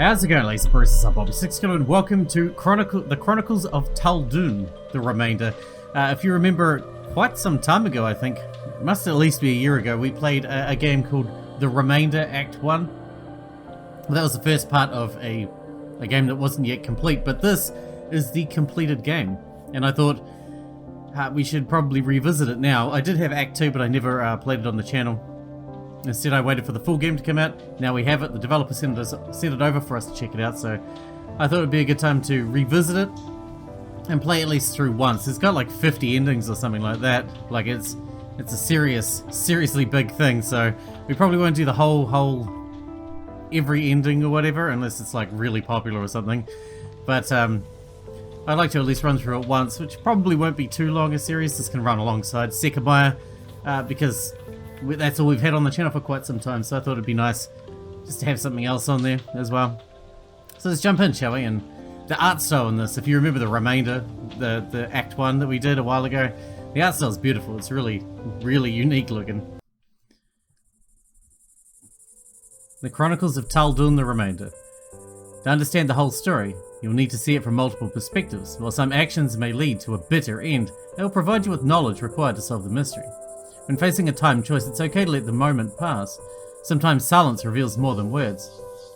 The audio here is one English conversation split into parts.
How's it going, ladies and bruises? I'm Bobby Sixkilla, and welcome to the Chronicles of Tal'Dun, the remainder. If you remember, quite some time ago, I think, it must at least be a year ago, we played a game called The Remainder Act 1. That was the first part of a game that wasn't yet complete, but this is the completed game. And I thought we should probably revisit it now. I did have Act 2, but I never played it on the channel. Instead, I waited for the full game to come out. Now we have it. The developer sent it over for us to check it out, so I thought it would be a good time to revisit it and play at least through once. It's got like 50 endings or something like that. Like it's a seriously big thing, so we probably won't do the whole every ending or whatever, unless it's like really popular or something. But I'd like to at least run through it once, which probably won't be too long a series. This can run alongside Sixkilla, because that's all we've had on the channel for quite some time, so I thought it'd be nice just to have something else on there as well. So let's jump in, shall we? And the art style in this, if you remember the remainder, the Act 1 that we did a while ago, the art style is beautiful. It's really, really unique looking. The Chronicles of Tal'Dun, the remainder. To understand the whole story, you'll need to see it from multiple perspectives. While some actions may lead to a bitter end, they will provide you with knowledge required to solve the mystery. When facing a time choice, it's okay to let the moment pass. Sometimes silence reveals more than words.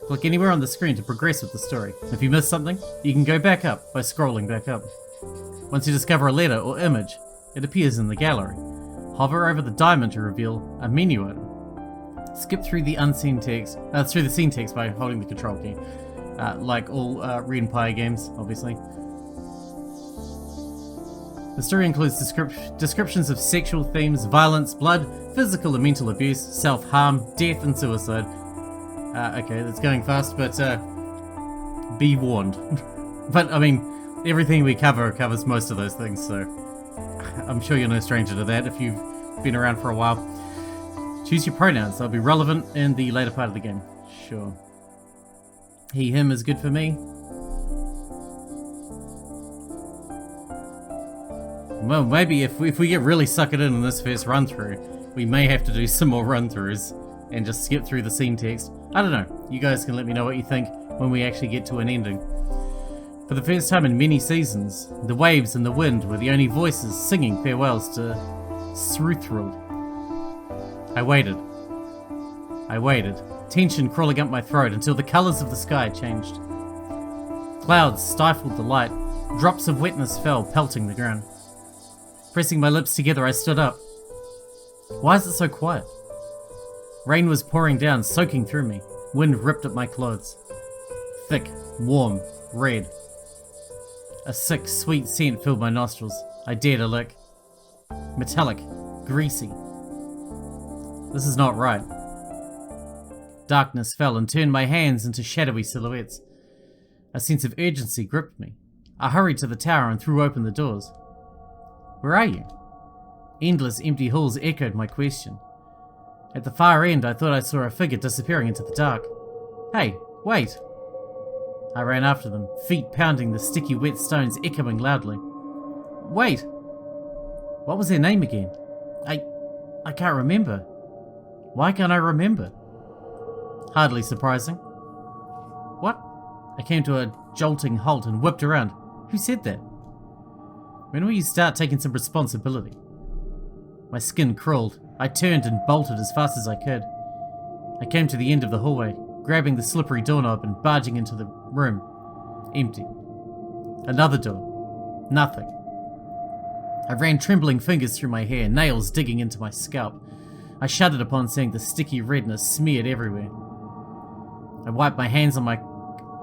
Click anywhere on the screen to progress with the story. If you miss something, you can go back up by scrolling back up. Once you discover a letter or image, it appears in the gallery. Hover over the diamond to reveal a menu item. Skip through the scene text by holding the control key, like all Red Empire games, obviously. The story includes descriptions of sexual themes, violence, blood, physical and mental abuse, self-harm, death and suicide. Okay, that's going fast, but be warned. But, I mean, everything we cover covers most of those things, so I'm sure you're no stranger to that if you've been around for a while. Choose your pronouns. They'll be relevant in the later part of the game. Sure. He, him is good for me. Well, maybe if we get really suckered in this first run-through, we may have to do some more run-throughs and just skip through the scene text. I don't know. You guys can let me know what you think when we actually get to an ending. For the first time in many seasons, the waves and the wind were the only voices singing farewells to Sruthril. I waited, tension crawling up my throat until the colours of the sky changed. Clouds stifled the light, drops of wetness fell, pelting the ground. Pressing my lips together, I stood up. Why is it so quiet? Rain was pouring down, soaking through me. Wind ripped at my clothes. Thick, warm, red. A sick, sweet scent filled my nostrils. I dared a lick. Metallic, greasy. This is not right. Darkness fell and turned my hands into shadowy silhouettes. A sense of urgency gripped me. I hurried to the tower and threw open the doors. Where are you? Endless empty halls echoed my question. At the far end, I thought I saw a figure disappearing into the dark. Hey, wait! I ran after them, feet pounding the sticky wet stones echoing loudly. Wait! What was their name again? I can't remember. Why can't I remember? Hardly surprising. What? I came to a jolting halt and whipped around. Who said that? When will you start taking some responsibility? My skin crawled. I turned and bolted as fast as I could. I came to the end of the hallway, grabbing the slippery doorknob and barging into the room. Empty. Another door. Nothing. I ran trembling fingers through my hair, nails digging into my scalp. I shuddered upon seeing the sticky redness smeared everywhere. I wiped my hands on my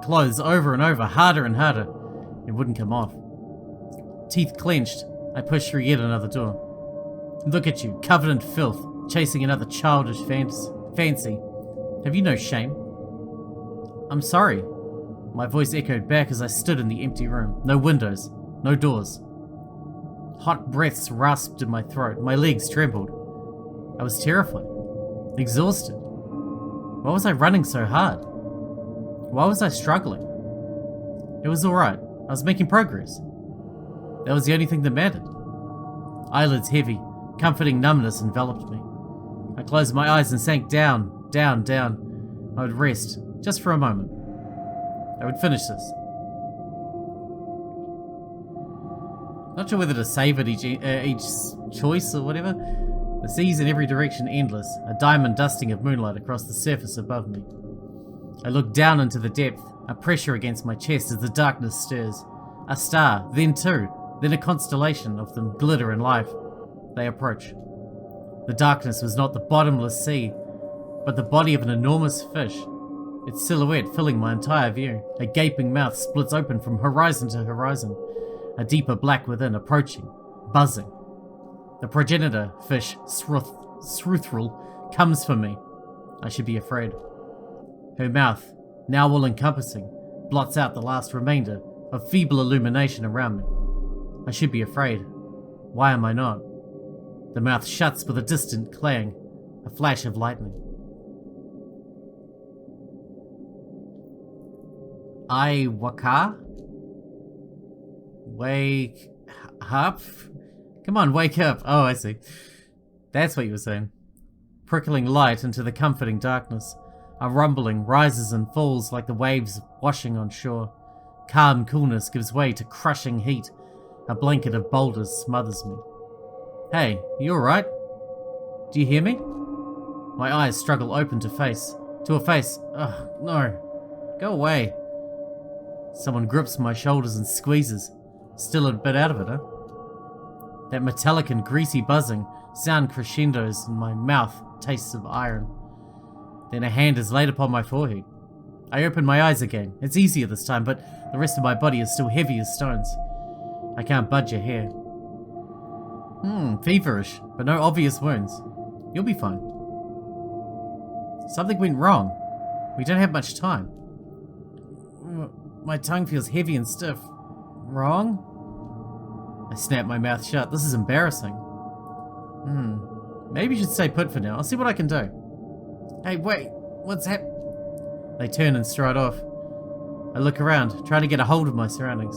clothes over and over, harder and harder. It wouldn't come off. Teeth clenched, I pushed through yet another door. Look at you, covered in filth, chasing another childish fancy. Have you no shame? I'm sorry. My voice echoed back as I stood in the empty room. No windows, no doors. Hot breaths rasped in my throat, my legs trembled. I was terrified, exhausted. Why was I running so hard? Why was I struggling? It was alright, I was making progress. That was the only thing that mattered. Eyelids heavy, comforting numbness enveloped me. I closed my eyes and sank down. I would rest, just for a moment. I would finish this. Not sure whether to save it each choice or whatever. The seas in every direction endless, a diamond dusting of moonlight across the surface above me. I look down into the depth, a pressure against my chest as the darkness stirs. A star, then two, then a constellation of them glitter in life. They approach. The darkness was not the bottomless sea, but the body of an enormous fish, its silhouette filling my entire view. A gaping mouth splits open from horizon to horizon, a deeper black within, approaching, buzzing. The progenitor fish, Sruthril, comes for me. I should be afraid. Her mouth, now all-encompassing, blots out the last remainder of feeble illumination around me. I should be afraid. Why am I not? The mouth shuts with a distant clang, a flash of lightning. I waka? Wake up? Come on, wake up. Oh, I see. That's what you were saying. Prickling light into the comforting darkness. A rumbling rises and falls like the waves washing on shore. Calm coolness gives way to crushing heat. A blanket of boulders smothers me. Hey, you alright? Do you hear me? My eyes struggle open to a face. Ugh, no. Go away. Someone grips my shoulders and squeezes. Still a bit out of it, huh? That metallic and greasy buzzing, sound crescendos and my mouth tastes of iron. Then a hand is laid upon my forehead. I open my eyes again. It's easier this time, but the rest of my body is still heavy as stones. I can't budge a hair. Feverish, but no obvious wounds. You'll be fine. Something went wrong. We don't have much time. My tongue feels heavy and stiff. Wrong? I snap my mouth shut. This is embarrassing. Maybe you should stay put for now. I'll see what I can do. Hey, wait. What's happening? They turn and stride off. I look around, trying to get a hold of my surroundings.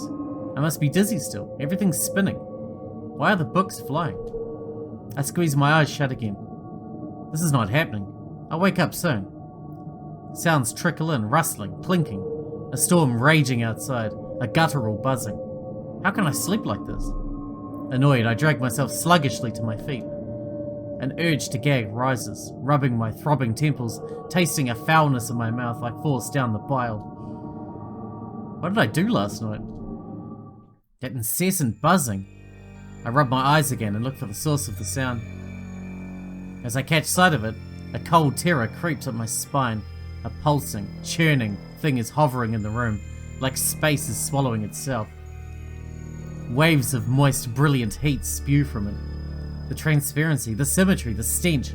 I must be dizzy still. Everything's spinning. Why are the books flying? I squeeze my eyes shut again. This is not happening. I'll wake up soon. Sounds trickle in, rustling, clinking. A storm raging outside, a guttural buzzing. How can I sleep like this? Annoyed, I drag myself sluggishly to my feet. An urge to gag rises, rubbing my throbbing temples, tasting a foulness in my mouth I force down the bile. What did I do last night? That incessant buzzing. I rub my eyes again and look for the source of the sound. As I catch sight of it, a cold terror creeps up my spine. A pulsing, churning thing is hovering in the room, like space is swallowing itself. Waves of moist, brilliant heat spew from it. The transparency, the symmetry, the stench,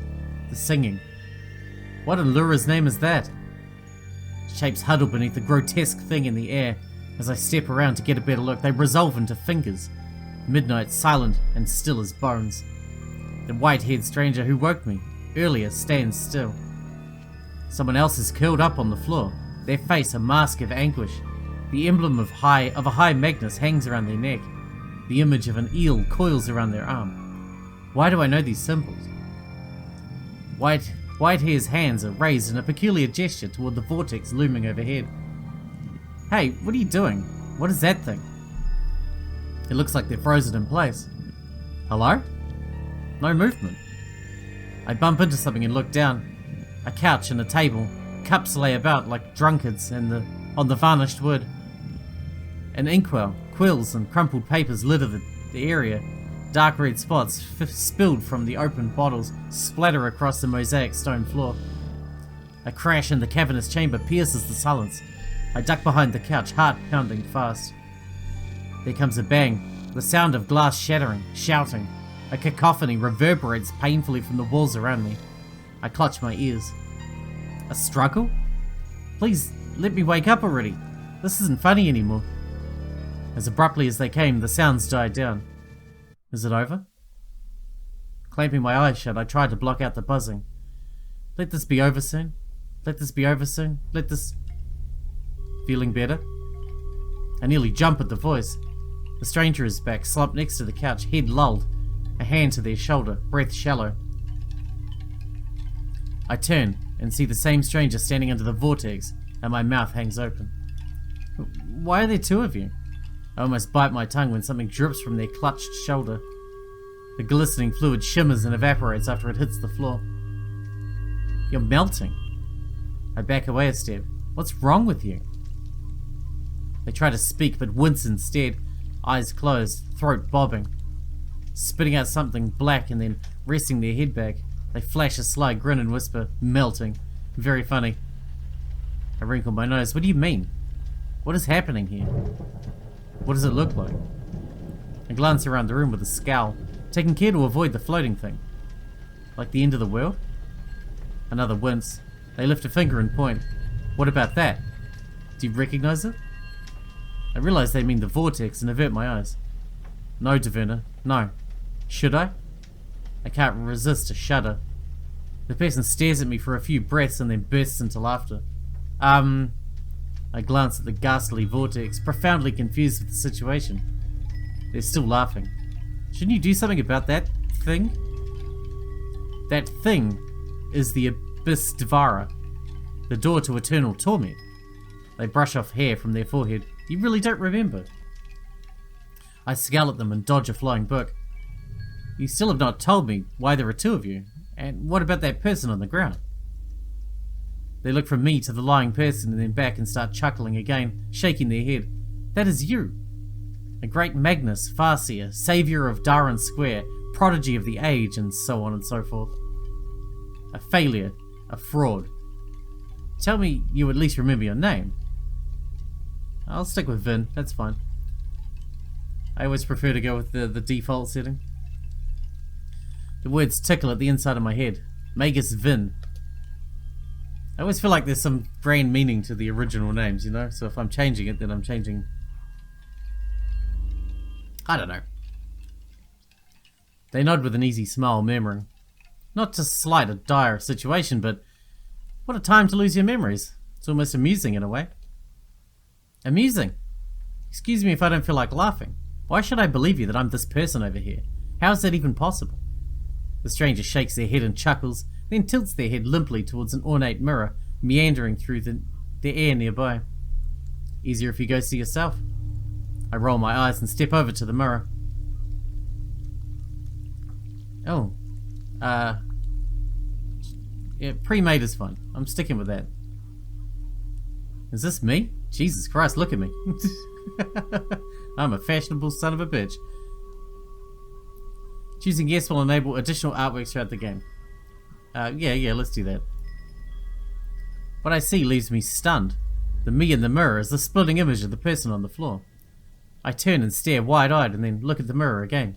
the singing. What in Lura's name is that? Shapes huddle beneath the grotesque thing in the air. As I step around to get a better look, they resolve into fingers. Midnight, silent and still as bones. The white-haired stranger who woke me earlier stands still. Someone else is curled up on the floor, their face a mask of anguish. The emblem of a high Magnus hangs around their neck. The image of an eel coils around their arm. Why do I know these symbols? Whitehair's hands are raised in a peculiar gesture toward the vortex looming overhead. Hey, what are you doing? What is that thing? It looks like they're frozen in place. Hello? No movement. I bump into something and look down. A couch and a table. Cups lay about like drunkards on the varnished wood. An inkwell, quills and crumpled papers litter the area. Dark red spots spilled from the opened bottles splatter across the mosaic stone floor. A crash in the cavernous chamber pierces the silence. I duck behind the couch, heart pounding fast. There comes a bang, the sound of glass shattering, shouting. A cacophony reverberates painfully from the walls around me. I clutch my ears. A struggle? Please, let me wake up already. This isn't funny anymore. As abruptly as they came, the sounds died down. Is it over? Clamping my eyes shut, I tried to block out the buzzing. Let this be over soon. Let this be over soon. Let this... Feeling better? I nearly jump at the voice. The stranger is back, slumped next to the couch, head lulled, a hand to their shoulder, breath shallow. I turn and see the same stranger standing under the vortex, and my mouth hangs open. Why are there two of you? I almost bite my tongue when something drips from their clutched shoulder. The glistening fluid shimmers and evaporates after it hits the floor. You're melting. I back away a step. What's wrong with you? They try to speak but wince instead, eyes closed, throat bobbing. Spitting out something black and then resting their head back. They flash a sly grin and whisper, melting. Very funny. I wrinkle my nose. What do you mean? What is happening here? What does it look like? I glance around the room with a scowl, taking care to avoid the floating thing. Like the end of the world? Another wince. They lift a finger and point. What about that? Do you recognize it? I realize they mean the vortex and avert my eyes. No, Davina, no. Should I? I can't resist a shudder. The person stares at me for a few breaths and then bursts into laughter. I glance at the ghastly vortex, profoundly confused with the situation. They're still laughing. Shouldn't you do something about that thing? That thing is the Abyss Devourer, the door to eternal torment. They brush off hair from their forehead. You really don't remember. I scowl at them and dodge a flying book. You still have not told me why there are two of you, and what about that person on the ground? They look from me to the lying person and then back and start chuckling again, shaking their head. That is you. A great Magnus, Farseer, saviour of Darren Square, prodigy of the age, and so on and so forth. A failure, a fraud. Tell me you at least remember your name. I'll stick with Vyn, that's fine. I always prefer to go with the default setting. The words tickle at the inside of my head. Magus Vyn. I always feel like there's some grand meaning to the original names, you know? So if I'm changing it, then I'm changing... I don't know. They nod with an easy smile, murmuring. Not to slight a dire situation, but what a time to lose your memories. It's almost amusing in a way. Amusing? Excuse me if I don't feel like laughing. Why should I believe you that I'm this person over here? How is that even possible? The stranger shakes their head and chuckles, then tilts their head limply towards an ornate mirror, meandering through the air nearby. Easier if you go see yourself. I roll my eyes and step over to the mirror. Oh. Yeah, pre-made is fine. I'm sticking with that. Is this me? Jesus Christ, look at me. I'm a fashionable son of a bitch. Choosing yes will enable additional artwork throughout the game. Yeah, let's do that. What I see leaves me stunned. The me in the mirror is the splitting image of the person on the floor. I turn and stare wide-eyed and then look at the mirror again.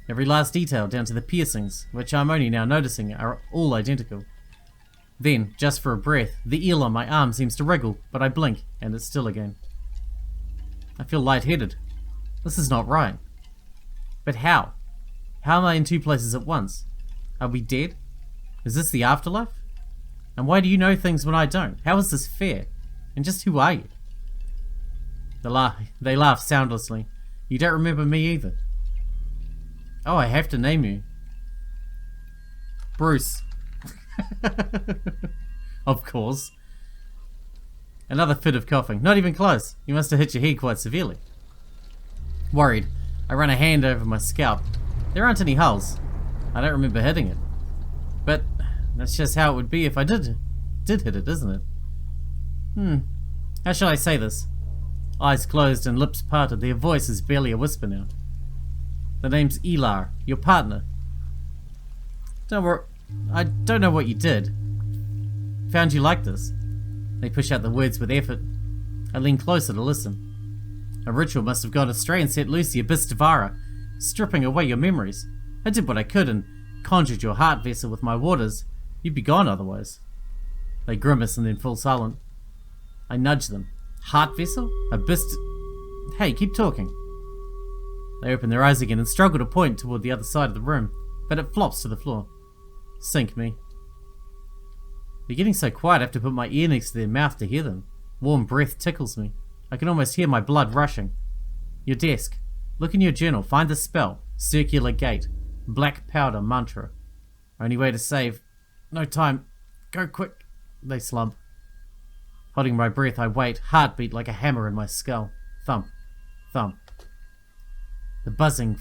Every last detail down to the piercings, which I'm only now noticing, are all identical. Then, just for a breath, the eel on my arm seems to wriggle, but I blink, and it's still again. I feel lightheaded. This is not right. But how? How am I in two places at once? Are we dead? Is this the afterlife? And why do you know things when I don't? How is this fair? And just who are you? They laugh soundlessly. You don't remember me either. Oh, I have to name you. Bruce. Of course. Another fit of coughing. Not even close. You must have hit your head quite severely. Worried, I run a hand over my scalp. There aren't any holes. I don't remember hitting it. But that's just how it would be if I did hit it, isn't it? How shall I say this? Eyes closed and lips parted, their voice is barely a whisper now. The name's Ilar, your partner. Don't worry, I don't know what you did. Found you like this. They push out the words with effort. I lean closer to listen. A ritual must have gone astray and set loose the Abyss Devourer, stripping away your memories. I did what I could and conjured your heart vessel with my waters. You'd be gone otherwise. They grimace and then fall silent. I nudge them. Heart vessel? Abyss... Hey, keep talking. They open their eyes again and struggle to point toward the other side of the room, but it flops to the floor. Sink me. They're getting so quiet I have to put my ear next to their mouth to hear them. Warm breath tickles me. I can almost hear my blood rushing. Your desk. Look in your journal. Find the spell. Circular gate. Black powder mantra. Only way to save. No time. Go quick. They slump. Holding my breath, I wait, heartbeat like a hammer in my skull. Thump, thump. The buzzing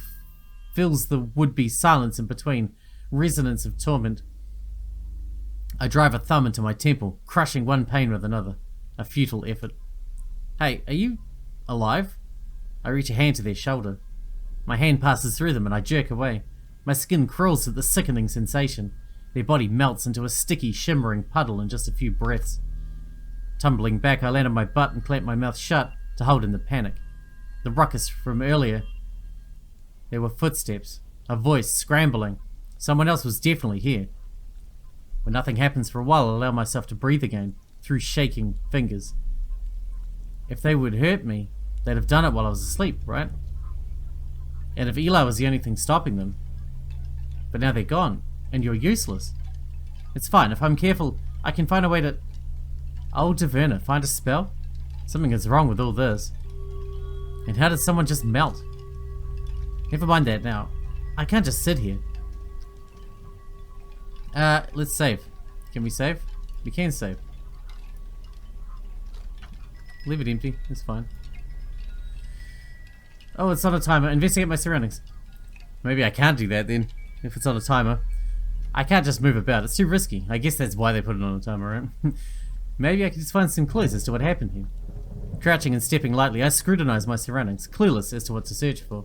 fills the would-be silence in between, resonance of torment. I drive a thumb into my temple, crushing one pain with another. A futile effort. Hey, are you alive? I reach a hand to their shoulder. My hand passes through them and I jerk away. My skin crawls at the sickening sensation. Their body melts into a sticky, shimmering puddle in just a few breaths. Tumbling back, I land on my butt and clamp my mouth shut to hold in the panic. The ruckus from earlier. There were footsteps, a voice scrambling. Someone else was definitely here. When nothing happens for a while, I allow myself to breathe again, through shaking fingers. If they would hurt me, they'd have done it while I was asleep, right? And if Ilar was the only thing stopping them. But now they're gone, and you're useless. It's fine, if I'm careful, I can find a way to... Oh, Taverna, find a spell? Something is wrong with all this. And how did someone just melt? Never mind that now. I can't just sit here. Let's save. Can we save? We can save. Leave it empty, it's fine. Oh, it's on a timer. Investigate my surroundings. Maybe I can't do that then, if it's on a timer. I can't just move about, it's too risky. I guess that's why they put it on a timer, right? Maybe I can just find some clues as to what happened here. Crouching and stepping lightly, I scrutinize my surroundings, clueless as to what to search for.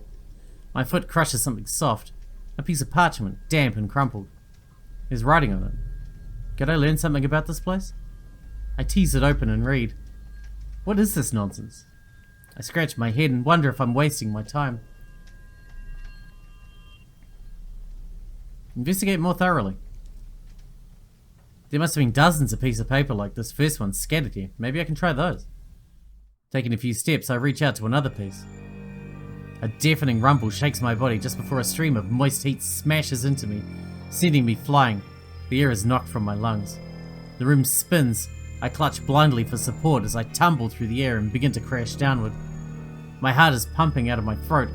My foot crushes something soft. A piece of parchment, damp and crumpled. There's writing on it. Could I learn something about this place? I tease it open and read. What is this nonsense? I scratch my head and wonder if I'm wasting my time. Investigate more thoroughly. There must have been dozens of pieces of paper like this first one scattered here. Maybe I can try those. Taking a few steps, I reach out to another piece. A deafening rumble shakes my body just before a stream of moist heat smashes into me, sending me flying. The air is knocked from my lungs. The room spins. I clutch blindly for support as I tumble through the air and begin to crash downward. My heart is pumping out of my throat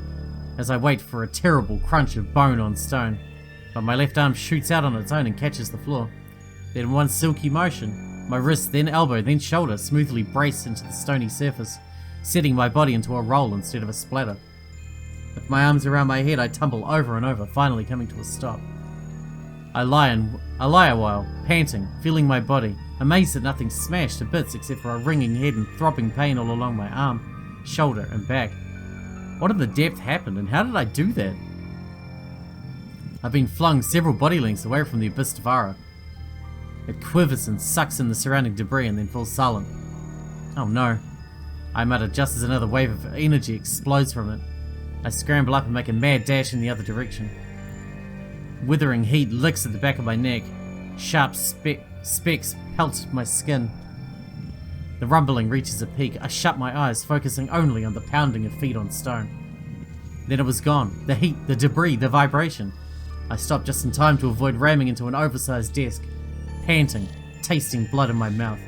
as I wait for a terrible crunch of bone on stone, but my left arm shoots out on its own and catches the floor. Then in one silky motion, my wrist, then elbow, then shoulder smoothly brace into the stony surface, setting my body into a roll instead of a splatter. With my arms around my head, I tumble over and over, finally coming to a stop. I lie a while, panting, feeling my body, amazed that nothing smashed to bits except for a ringing head and throbbing pain all along my arm, shoulder, and back. What in the depth happened, and how did I do that? I've been flung several body lengths away from the abyss devourer. It quivers and sucks in the surrounding debris and then falls silent. Oh no. I mutter just as another wave of energy explodes from it. I scramble up and make a mad dash in the other direction. Withering heat licks at the back of my neck. Sharp specks pelt my skin. The rumbling reaches a peak. I shut my eyes, focusing only on the pounding of feet on stone. Then it was gone. The heat, the debris, the vibration. I stopped just in time to avoid ramming into an oversized desk, panting, tasting blood in my mouth.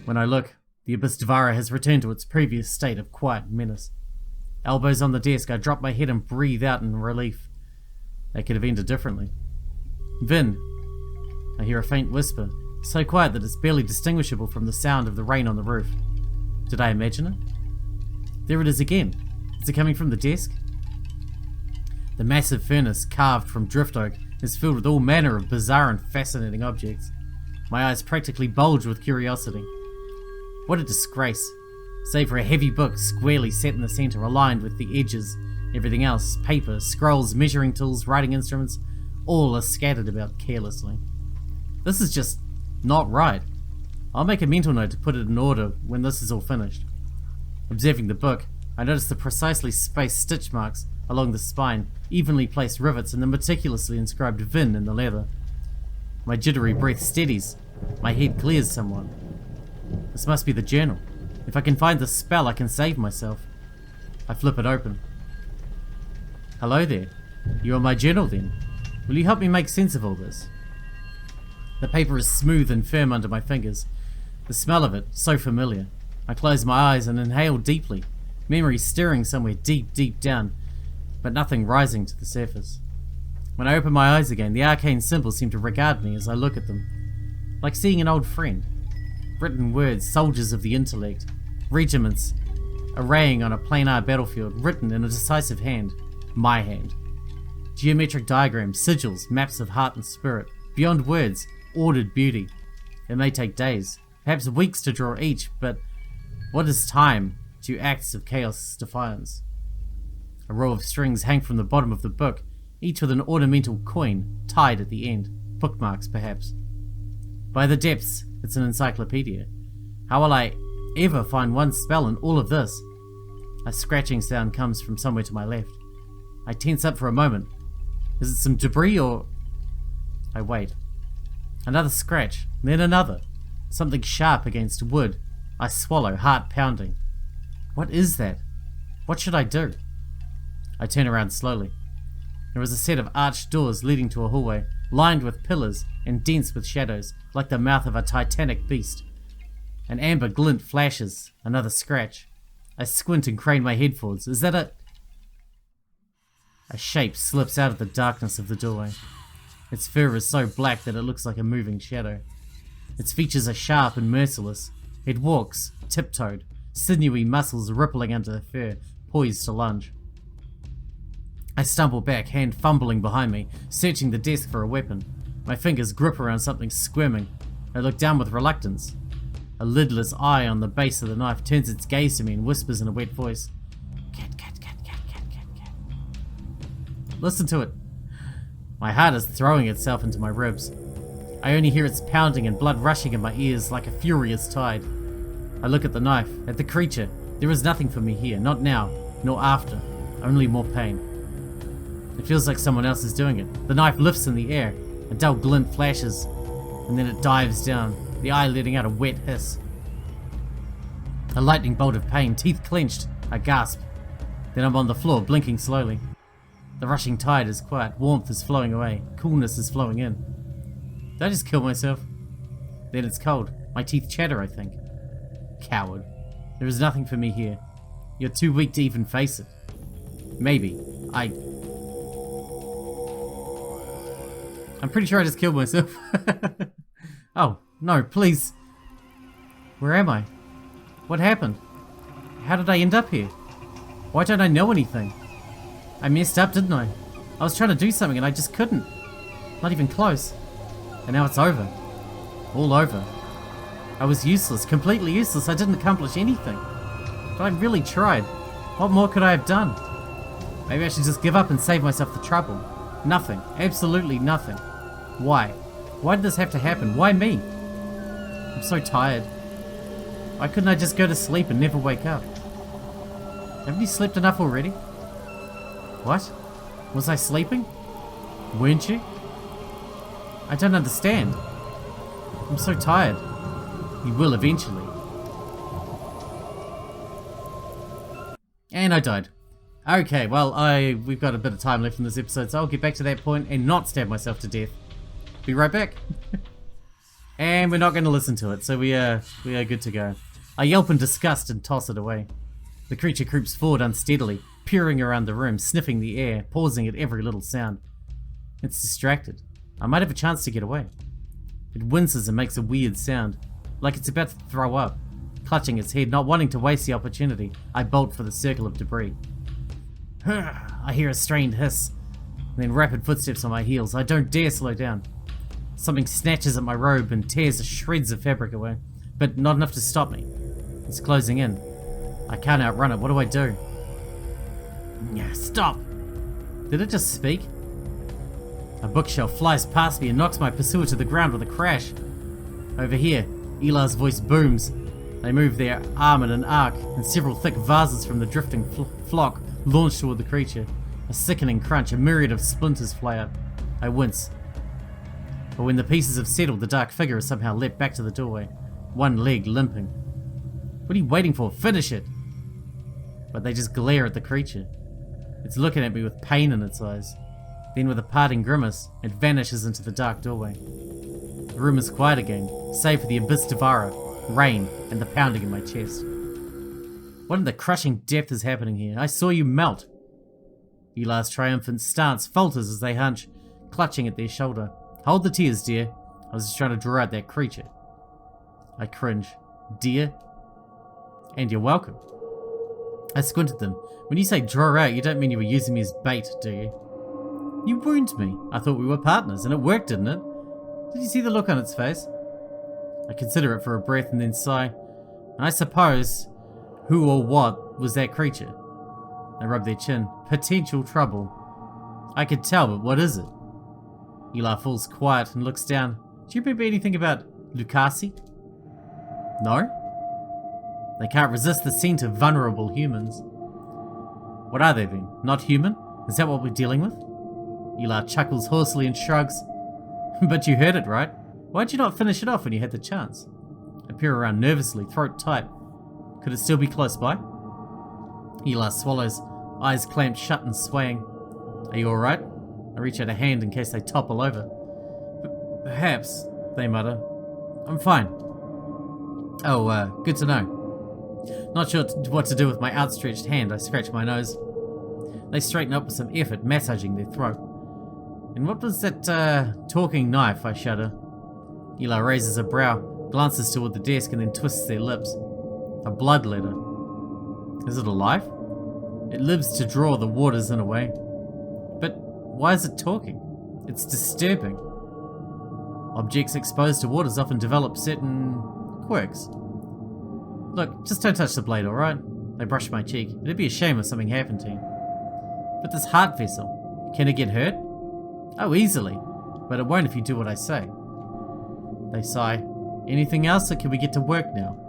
When I look, the abyss devourer has returned to its previous state of quiet menace. Elbows on the desk, I drop my head and breathe out in relief. They could have ended differently. Vyn. I hear a faint whisper, so quiet that it's barely distinguishable from the sound of the rain on the roof. Did I imagine it? There it is again. Is it coming from the desk? The massive furnace, carved from drift oak, is filled with all manner of bizarre and fascinating objects. My eyes practically bulge with curiosity. What a disgrace. Save for a heavy book squarely set in the center, aligned with the edges. Everything else, paper, scrolls, measuring tools, writing instruments, all are scattered about carelessly. This is just not right. I'll make a mental note to put it in order when this is all finished. Observing the book, I notice the precisely spaced stitch marks along the spine, evenly placed rivets, and the meticulously inscribed Vyn in the leather. My jittery breath steadies. My head clears somewhat. This must be the journal. If I can find the spell, I can save myself. I flip it open. Hello there. You are my journal then. Will you help me make sense of all this? The paper is smooth and firm under my fingers. The smell of it, so familiar. I close my eyes and inhale deeply, memory stirring somewhere deep, deep down, but nothing rising to the surface. When I open my eyes again, the arcane symbols seem to regard me as I look at them, like seeing an old friend. Written words, soldiers of the intellect. Regiments, arraying on a planar battlefield, written in a decisive hand. My hand. Geometric diagrams, sigils, maps of heart and spirit. Beyond words, ordered beauty. It may take days, perhaps weeks to draw each, but what is time to acts of chaos defiance? A row of strings hang from the bottom of the book, each with an ornamental coin tied at the end. Bookmarks, perhaps. By the depths, it's an encyclopedia. How will I ever find one spell in all of this? A scratching sound comes from somewhere to my left. I tense up for a moment. Is it some debris or... I wait. Another scratch, then another. Something sharp against wood. I swallow, heart pounding. What is that? What should I do? I turn around slowly. There is a set of arched doors leading to a hallway, lined with pillars and dense with shadows, like the mouth of a titanic beast. An amber glint flashes, another scratch. I squint and crane my head forwards. Is that a... A shape slips out of the darkness of the doorway. Its fur is so black that it looks like a moving shadow. Its features are sharp and merciless. It walks, tiptoed, sinewy muscles rippling under the fur, poised to lunge. I stumble back, hand fumbling behind me, searching the desk for a weapon. My fingers grip around something squirming. I look down with reluctance. A lidless eye on the base of the knife turns its gaze to me and whispers in a wet voice. Cat, cat, cat, cat, cat, cat, cat. Listen to it. My heart is throwing itself into my ribs. I only hear its pounding and blood rushing in my ears like a furious tide. I look at the knife, at the creature. There is nothing for me here, not now, nor after, only more pain. It feels like someone else is doing it. The knife lifts in the air, a dull glint flashes, and then it dives down, the eye letting out a wet hiss. A lightning bolt of pain, teeth clenched, I gasp. Then I'm on the floor, blinking slowly. The rushing tide is quiet, warmth is flowing away, coolness is flowing in. Did I just kill myself? Then it's cold. My teeth chatter, I think. Coward. There is nothing for me here. You're too weak to even face it. Maybe. I'm pretty sure I just killed myself. Oh, no, please. Where am I? What happened? How did I end up here? Why don't I know anything? I messed up, didn't I? I was trying to do something and I just couldn't. Not even close. And now it's over. All over. I was useless, completely useless. I didn't accomplish anything. But I really tried. What more could I have done? Maybe I should just give up and save myself the trouble. Nothing. Absolutely nothing. Why? Why did this have to happen? Why me? I'm so tired. Why couldn't I just go to sleep and never wake up? Haven't you slept enough already? What? Was I sleeping? Weren't you? I don't understand. I'm so tired. You will eventually. And I died. Okay, well, we've got a bit of time left in this episode, so I'll get back to that point and not stab myself to death. Be right back. And we're not going to listen to it, so we are good to go. I yelp in disgust and toss it away. The creature creeps forward unsteadily, peering around the room, sniffing the air, pausing at every little sound. It's distracted. I might have a chance to get away. It winces and makes a weird sound, like it's about to throw up. Clutching its head, not wanting to waste the opportunity, I bolt for the circle of debris. I hear a strained hiss, and then rapid footsteps on my heels. I don't dare slow down. Something snatches at my robe and tears shreds of fabric away, but not enough to stop me. It's closing in. I can't outrun it. What do I do? Stop! Did it just speak? A bookshelf flies past me and knocks my pursuer to the ground with a crash. Over here, Ilar's voice booms. They move their arm in an arc, and several thick vases from the drifting flock launch toward the creature. A sickening crunch, a myriad of splinters fly out. I wince. But when the pieces have settled, the dark figure has somehow leapt back to the doorway, one leg limping. What are you waiting for? Finish it! But they just glare at the creature. It's looking at me with pain in its eyes. Then with a parting grimace, it vanishes into the dark doorway. The room is quiet again, save for the abyss devourer, rain, and the pounding in my chest. What in the crushing depth is happening here? I saw you melt. Ilar's triumphant stance falters as they hunch, clutching at their shoulder. Hold the tears, dear. I was just trying to draw out that creature. I cringe. Dear? And you're welcome. I squint at them. When you say draw out, you don't mean you were using me as bait, do you? You wound me. I thought we were partners, and it worked, didn't it? Did you see the look on its face? I consider it for a breath and then sigh. I suppose, who or what was that creature? They rub their chin. Potential trouble. I could tell, but what is it? Ilar falls quiet and looks down. Do you remember anything about Lucasi? No? They can't resist the scent of vulnerable humans. What are they then? Not human? Is that what we're dealing with? Ilar chuckles hoarsely and shrugs. But you heard it, right? Why'd you not finish it off when you had the chance? I peer around nervously, throat tight. Could it still be close by? Ilar swallows, eyes clamped shut and swaying. Are you alright? I reach out a hand in case they topple over. Perhaps, they mutter. I'm fine. Oh, good to know. Not sure what to do with my outstretched hand, I scratch my nose. They straighten up with some effort, massaging their throat. And what was that, talking knife, I shudder. Ilar raises a brow, glances toward the desk and then twists their lips. A blood letter. Is it alive? It lives to draw the waters in a way. But why is it talking? It's disturbing. Objects exposed to waters often develop certain quirks. Look, just don't touch the blade, alright? They brush my cheek. It'd be a shame if something happened to you. But this heart vessel, can it get hurt? Oh, easily. But it won't if you do what I say. They sigh. Anything else, or can we get to work now?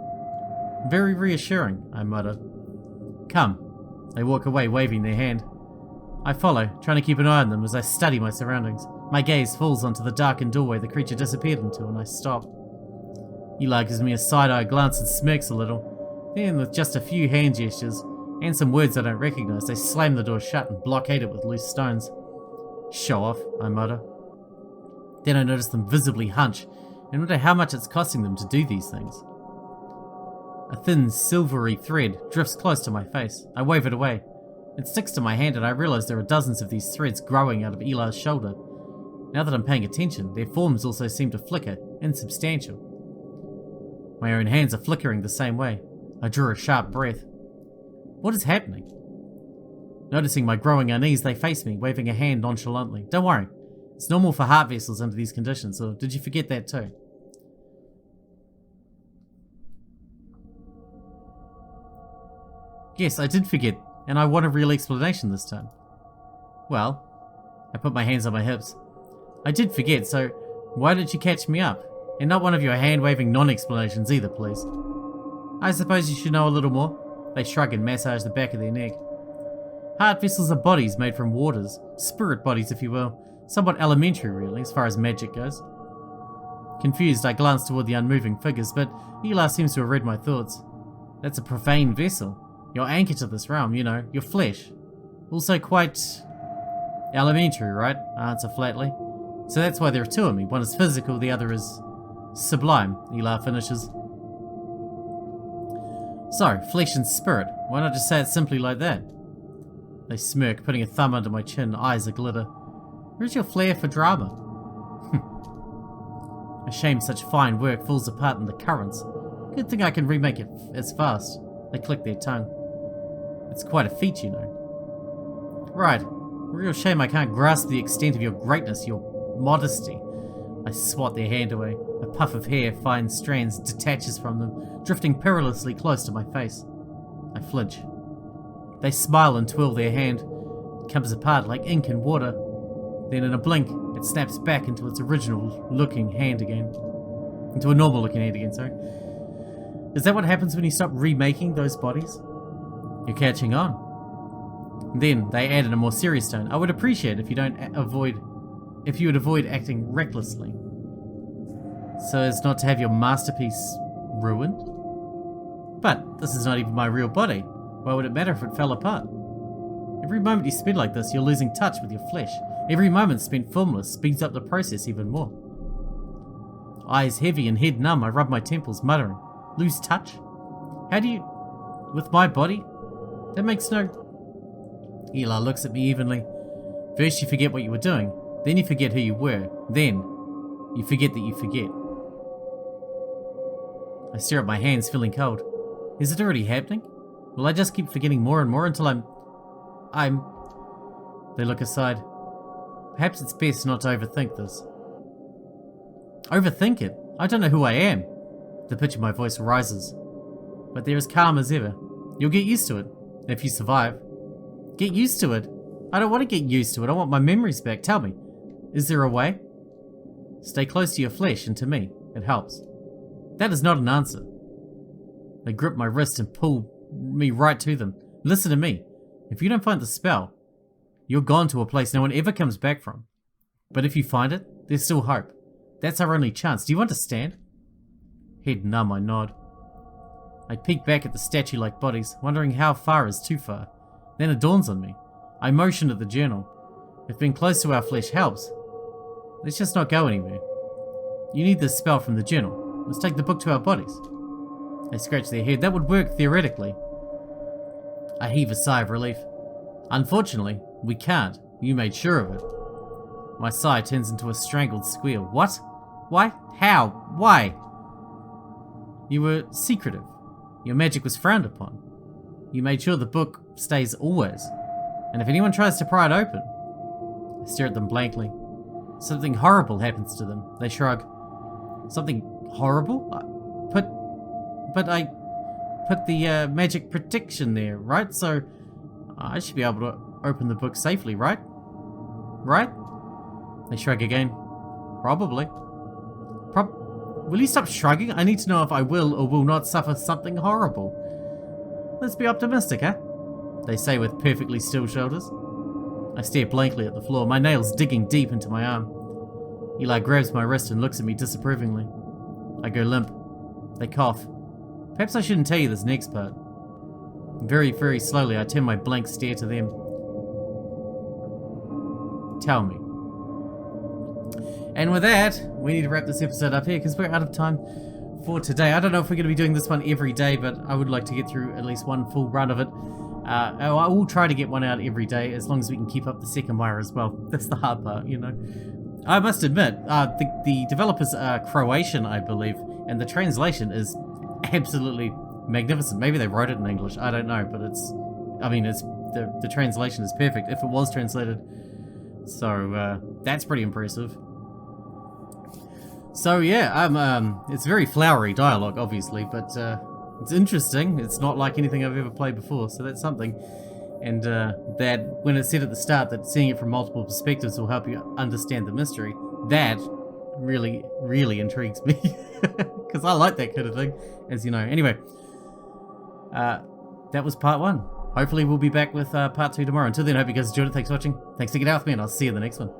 Very reassuring, I mutter. Come. They walk away, waving their hand. I follow, trying to keep an eye on them as I study my surroundings. My gaze falls onto the darkened doorway the creature disappeared into, and I stop. Ilar gives me a side-eye glance and smirks a little. Then, with just a few hand gestures, and some words I don't recognize, they slam the door shut and blockade it with loose stones. Show off, I mutter. Then I notice them visibly hunch, and wonder how much it's costing them to do these things. A thin, silvery thread drifts close to my face. I wave it away. It sticks to my hand and I realize there are dozens of these threads growing out of Ilar's shoulder. Now that I'm paying attention, their forms also seem to flicker, insubstantial. My own hands are flickering the same way. I draw a sharp breath. What is happening? Noticing my growing unease, they face me, waving a hand nonchalantly. Don't worry. It's normal for heart vessels under these conditions, or did you forget that too? Yes, I did forget, and I want a real explanation this time. Well, I put my hands on my hips. I did forget, so why didn't you catch me up? And not one of your hand-waving non-explanations either, please. I suppose you should know a little more. They shrug and massage the back of their neck. Heart vessels are bodies made from waters, spirit bodies if you will, somewhat elementary really, as far as magic goes. Confused, I glance toward the unmoving figures, but Ilar seems to have read my thoughts. That's a profane vessel. Your anchor to this realm, you know, your flesh. Also quite elementary, right? I answer flatly. So that's why there are two of me. One is physical, the other is sublime, Ilar finishes. So, flesh and spirit. Why not just say it simply like that? They smirk, putting a thumb under my chin, eyes aglitter. Where's your flair for drama? A shame such fine work falls apart in the currents. Good thing I can remake it as fast. They click their tongue. It's quite a feat, you know. Right. Real shame I can't grasp the extent of your greatness, your modesty. I swat their hand away. A puff of hair, fine strands, detaches from them, drifting perilously close to my face. I flinch. They smile and twirl their hand. It comes apart like ink and water. Then in a blink, it snaps back into its original-looking hand again. Into a normal-looking hand again, sorry. Is that what happens when you stop remaking those bodies? You're catching on. Then they add in a more serious tone. I would appreciate if you would avoid acting recklessly, so as not to have your masterpiece ruined. But this is not even my real body. Why would it matter if it fell apart? Every moment you spend like this, you're losing touch with your flesh. Every moment spent formless speeds up the process even more. Eyes heavy and head numb, I rub my temples, muttering, lose touch? How do you... with my body? That makes no... Ilar looks at me evenly. First you forget what you were doing, then you forget who you were, then you forget that you forget. I stare at my hands, feeling cold. Is it already happening? Will I just keep forgetting more and more until I'm... They look aside. Perhaps it's best not to overthink this. Overthink it? I don't know who I am. The pitch of my voice rises. But they're as calm as ever. You'll get used to it, if you survive. Get used to it? I don't want to get used to it. I want my memories back. Tell me, is there a way? Stay close to your flesh and to me. It helps. That is not an answer. They grip my wrist and pull me right to them. Listen to me. If you don't find the spell, you're gone to a place no one ever comes back from. But if you find it, there's still hope. That's our only chance. Do you understand? Head numb, I nod. I peek back at the statue-like bodies, wondering how far is too far. Then it dawns on me. I motion at the journal. If being close to our flesh helps, let's just not go anywhere. You need this spell from the journal. Let's take the book to our bodies. They scratch their head. That would work theoretically. I heave a sigh of relief. Unfortunately, we can't. You made sure of it. My sigh turns into a strangled squeal. What? Why? How? Why? You were secretive. Your magic was frowned upon. You made sure the book stays always. And if anyone tries to pry it open... I stare at them blankly. Something horrible happens to them. They shrug. Something horrible? But I put the magic protection there, right? So I should be able to open the book safely, right? Right? They shrug again. Probably. Will you stop shrugging? I need to know if I will or will not suffer something horrible. Let's be optimistic, huh? They say with perfectly still shoulders. I stare blankly at the floor, my nails digging deep into my arm. Eli grabs my wrist and looks at me disapprovingly. I go limp. They cough. Perhaps I shouldn't tell you this next part. Very, very slowly, I turn my blank stare to them. Tell me. And with that, we need to wrap this episode up here because we're out of time for today. I don't know if we're going to be doing this one every day, but I would like to get through at least one full run of it. I will try to get one out every day as long as we can keep up the second wire as well. That's the hard part, you know. I must admit, the developers are Croatian, I believe, and the translation is absolutely magnificent. Maybe they wrote it in English, I don't know, but the translation is perfect if it was translated. So that's pretty impressive. So yeah, it's very flowery dialogue, obviously, but it's interesting. It's not like anything I've ever played before, so that's something. And that when it said at the start that seeing it from multiple perspectives will help you understand the mystery, that really, really intrigues me. Because I like that kind of thing, as you know. Anyway, that was part 1. Hopefully we'll be back with part 2 tomorrow. Until then, I hope you guys enjoyed it. Thanks for watching. Thanks for sticking out with me, and I'll see you in the next one.